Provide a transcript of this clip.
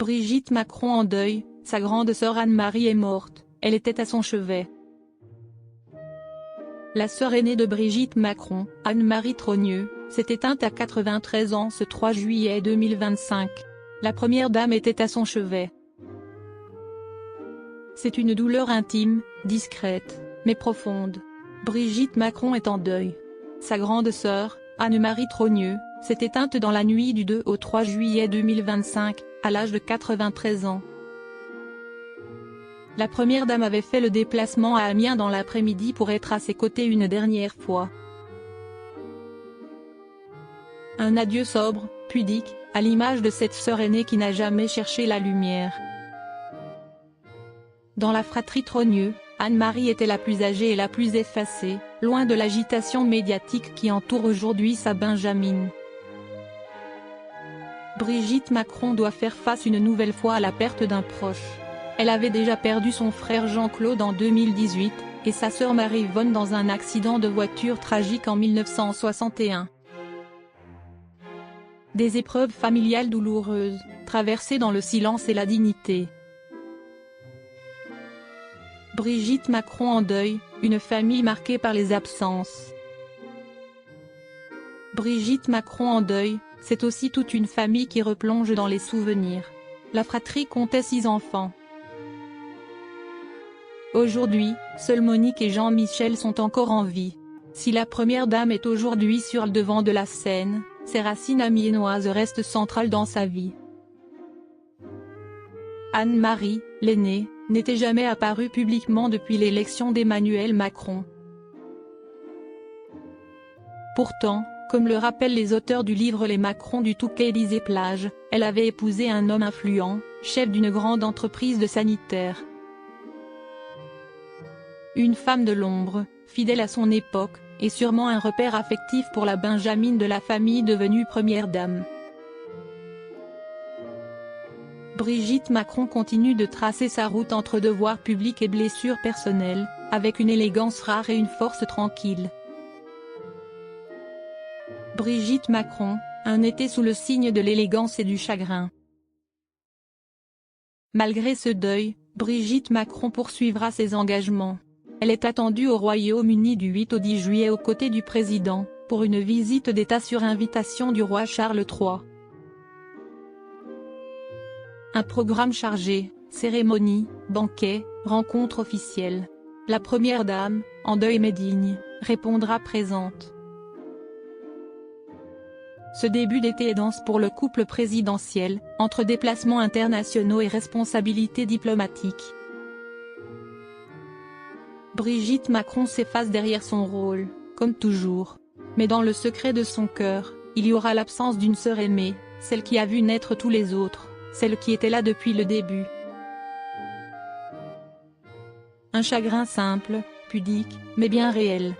Brigitte Macron en deuil, sa grande sœur Anne-Marie est morte, elle était à son chevet. La sœur aînée de Brigitte Macron, Anne-Marie Trogneux, s'est éteinte à 93 ans ce 3 juillet 2025. La première dame était à son chevet. C'est une douleur intime, discrète, mais profonde. Brigitte Macron est en deuil. Sa grande sœur, Anne-Marie Trogneux, s'est éteinte dans la nuit du 2 au 3 juillet 2025, à l'âge de 93 ans. La première dame avait fait le déplacement à Amiens dans l'après-midi pour être à ses côtés une dernière fois. Un adieu sobre, pudique, à l'image de cette sœur aînée qui n'a jamais cherché la lumière. Dans la fratrie Trogneux, Anne-Marie était la plus âgée et la plus effacée, loin de l'agitation médiatique qui entoure aujourd'hui sa Benjamine. Brigitte Macron doit faire face une nouvelle fois à la perte d'un proche. Elle avait déjà perdu son frère Jean-Claude en 2018, et sa sœur Marie-Yvonne dans un accident de voiture tragique en 1961. Des épreuves familiales douloureuses, traversées dans le silence et la dignité. Brigitte Macron en deuil, une famille marquée par les absences. Brigitte Macron en deuil, c'est aussi toute une famille qui replonge dans les souvenirs. La fratrie comptait 6 enfants. Aujourd'hui, seuls Monique et Jean-Michel sont encore en vie. Si la première dame est aujourd'hui sur le devant de la scène, ses racines amiénoises restent centrales dans sa vie. Anne-Marie, l'aînée, n'était jamais apparue publiquement depuis l'élection d'Emmanuel Macron. Pourtant, comme le rappellent les auteurs du livre Les Macron du Touquet-Élysée-Plage, elle avait épousé un homme influent, chef d'une grande entreprise de sanitaire. Une femme de l'ombre, fidèle à son époque, et sûrement un repère affectif pour la Benjamine de la famille devenue première dame. Brigitte Macron continue de tracer sa route entre devoirs publics et blessures personnelles, avec une élégance rare et une force tranquille. Brigitte Macron, un été sous le signe de l'élégance et du chagrin. Malgré ce deuil, Brigitte Macron poursuivra ses engagements. Elle est attendue au Royaume-Uni du 8 au 10 juillet aux côtés du président, pour une visite d'État sur invitation du roi Charles III. Un programme chargé, cérémonies, banquets, rencontres officielles. La première dame, en deuil mais digne, répondra présente. Ce début d'été est dense pour le couple présidentiel, entre déplacements internationaux et responsabilités diplomatiques. Brigitte Macron s'efface derrière son rôle, comme toujours. Mais dans le secret de son cœur, il y aura l'absence d'une sœur aimée, celle qui a vu naître tous les autres, celle qui était là depuis le début. Un chagrin simple, pudique, mais bien réel.